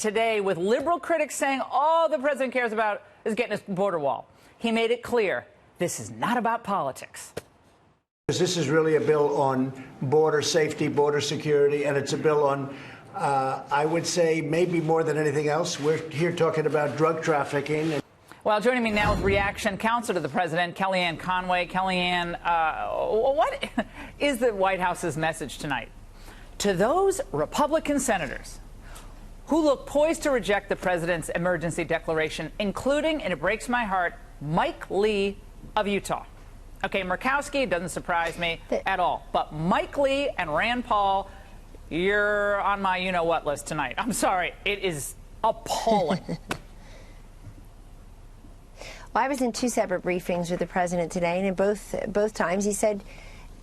Today, with liberal critics saying all the president cares about is getting his border wall, he made it clear this is not about politics. This is really a bill on border safety, border security, and it's a bill on, I would say, maybe more than anything else, we're here talking about drug trafficking. Well, joining me now with reaction, counselor to the president, Kellyanne Conway. Kellyanne, what is the White House's message tonight to those Republican senators who look poised to reject the president's emergency declaration, including, and it breaks my heart, Mike Lee of Utah? Okay, Murkowski doesn't surprise me at all, but Mike Lee and Rand Paul, you're on my you-know-what list tonight. I'm sorry, it is appalling. Well, I was in two separate briefings with the president today, and in both times he said,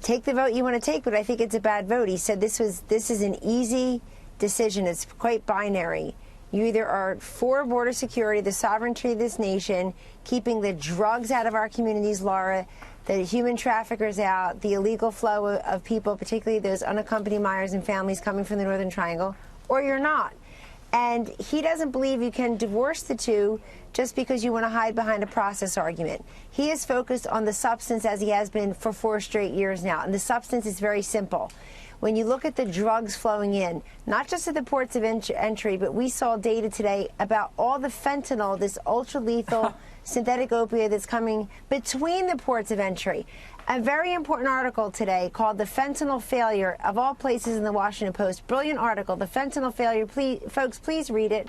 take the vote you want to take, but I think it's a bad vote. He said this is an easy decision. It's quite binary. You either are for border security, the sovereignty of this nation, keeping the drugs out of our communities, Laura, the human traffickers out, the illegal flow of people, particularly those unaccompanied minors and families coming from the Northern Triangle, or you're not. And he doesn't believe you can divorce the two just because you want to hide behind a process argument. He is focused on the substance, as he has been for 4 straight years now. And the substance is very simple. When you look at the drugs flowing in, not just at the ports of entry, but we saw data today about all the fentanyl, this ultra-lethal synthetic opioid that's coming between the ports of entry. A very important article today called The Fentanyl Failure, of all places, in the Washington Post. Brilliant article. The Fentanyl Failure. Please, folks, please read it.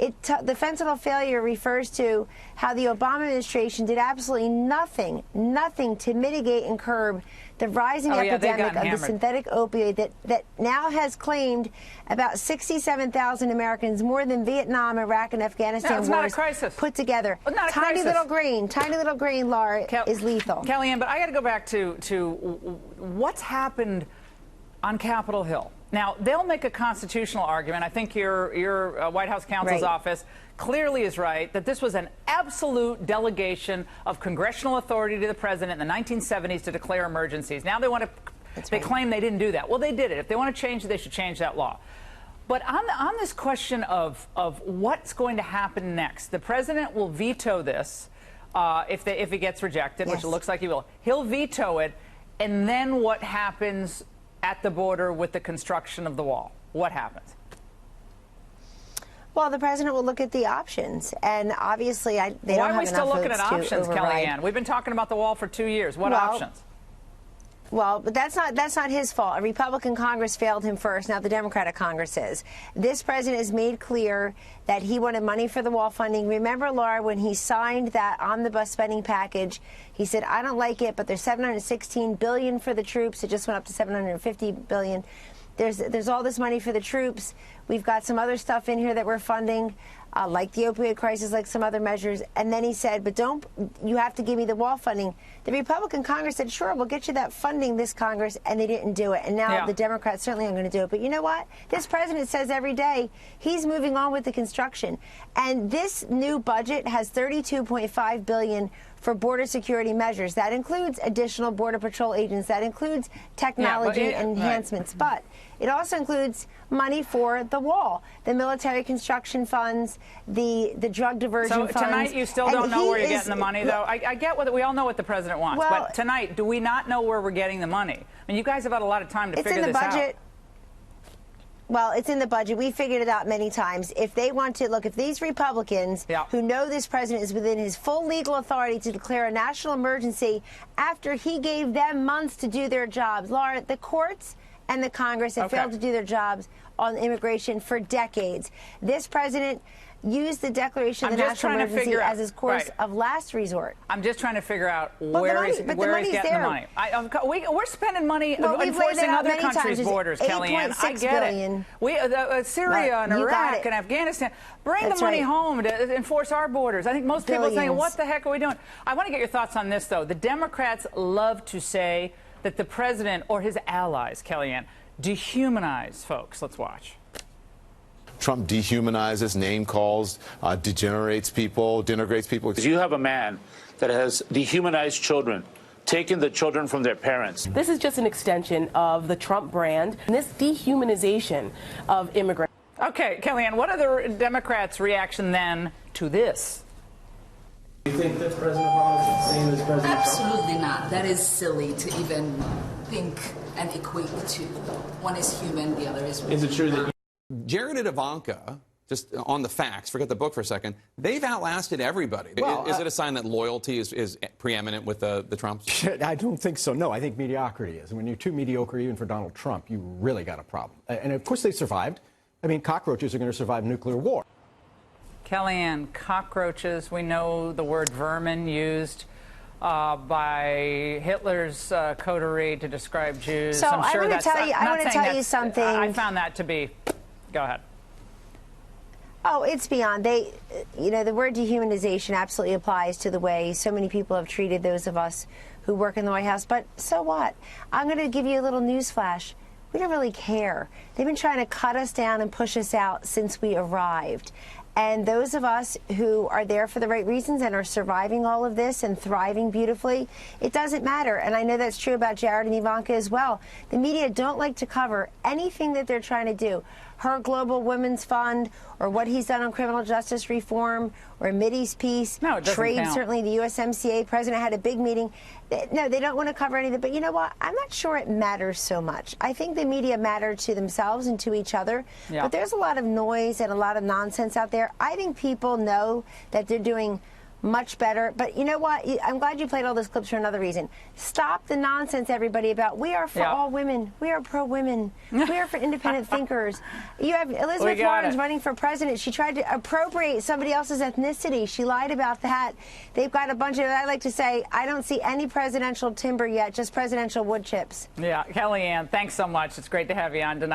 The fentanyl failure refers to how the Obama administration did absolutely nothing to mitigate and curb the rising epidemic of the synthetic opioid that now has claimed about 67,000 Americans, more than Vietnam, Iraq, and Afghanistan wars put together. Well, not a tiny crisis. little grain, Laura, is lethal. Kellyanne, but I got to go back to what's happened on Capitol Hill. Now, they'll make a constitutional argument. I think your White House counsel's office clearly is right that this was an absolute delegation of congressional authority to the president in the 1970s to declare emergencies. Now they claim they didn't do that. Well, they did it. If they want to change it, they should change that law. But on this question of what's going to happen next, the president will veto this if it gets rejected, which it looks like he will. He'll veto it, and then what happens at the border with the construction of the wall? What happens? Well, the president will look at the options, and obviously they don't have enough votes to override. Why are we still looking at options, Kellyanne? We've been talking about the wall for 2 years. What options? Well, but that's not his fault. A Republican Congress failed him first. Now the Democratic Congress is. This president has made clear that he wanted money for the wall funding. Remember, Laura, when he signed that omnibus spending package, he said, I don't like it, but there's $716 billion for the troops. It just went up to $750 billion. There's all this money for the troops. We've got some other stuff in here that we're funding, like the opioid crisis, like some other measures. And then he said, but you have to give me the wall funding. The Republican Congress said, sure, we'll get you that funding this Congress, and they didn't do it. And now the Democrats certainly aren't going to do it. But you know what? This president says every day he's moving on with the construction. And this new budget has $32.5 billion for border security measures. That includes additional Border Patrol agents. That includes technology enhancements. But it also includes money for the wall, the military construction funds, the drug diversion funds. So tonight you still don't know where you're getting the money, though. I get we all know what the president wants. Well, but tonight, do we not know where we're getting the money? I mean, you guys have had a lot of time to figure this out. It's in the budget. Well, it's in the budget. We figured it out many times. If they want to, look, if these Republicans who know this president is within his full legal authority to declare a national emergency after he gave them months to do their jobs, Laura, the courts and the Congress have failed to do their jobs on immigration for decades. This president used the declaration of the national emergency as his course of last resort. I'm just trying to figure out where he's getting the money. We're spending money enforcing other countries' borders, Kellyanne. I get it. Syria and Iraq and Afghanistan. Bring the money home to enforce our borders. I think most people are saying, what the heck are we doing? I want to get your thoughts on this, though. The Democrats love to say that the president or his allies, Kellyanne, dehumanize folks. Let's watch. Trump dehumanizes, name calls, degenerates people, denigrates people. You have a man that has dehumanized children, taken the children from their parents. This is just an extension of the Trump brand, and this dehumanization of immigrants. Okay, Kellyanne, what are the Democrats' reaction then to this? Do you think that President Obama is the same as President Trump? Absolutely not. That is silly to even think and equate the two. One is human, the other is Is it true that Jared and Ivanka, just on the facts, forget the book for a second, they've outlasted everybody. Well, is it a sign that loyalty is preeminent with the Trumps? I don't think so, no. I think mediocrity is. And when you're too mediocre, even for Donald Trump, you really got a problem. And of course they survived. I mean, cockroaches are going to survive nuclear war. Kellyanne, cockroaches, we know the word vermin used by Hitler's coterie to describe Jews. So I'm sure I want to tell you something. I found that to be. Go ahead. Oh, it's beyond. The word dehumanization absolutely applies to the way so many people have treated those of us who work in the White House. But so what? I'm going to give you a little news flash. We don't really care. They've been trying to cut us down and push us out since we arrived. And those of us who are there for the right reasons and are surviving all of this and thriving beautifully, it doesn't matter. And I know that's true about Jared and Ivanka as well. The media don't like to cover anything that they're trying to do. Her Global Women's Fund, or what he's done on criminal justice reform, or Mideast peace, no, it doesn't trade, count. certainly the USMCA president had a big meeting. No, they don't want to cover anything. But you know what? I'm not sure it matters so much. I think the media matter to themselves and to each other. Yeah. But there's a lot of noise and a lot of nonsense out there. I think people know that they're doing much better. But you know what? I'm glad you played all those clips for another reason. Stop the nonsense, everybody, about we are for all women. We are pro-women. We are for independent thinkers. You have Elizabeth Warren running for president. She tried to appropriate somebody else's ethnicity. She lied about that. They've got a bunch of, I like to say, I don't see any presidential timber yet, just presidential wood chips. Yeah, Kellyanne, thanks so much. It's great to have you on tonight.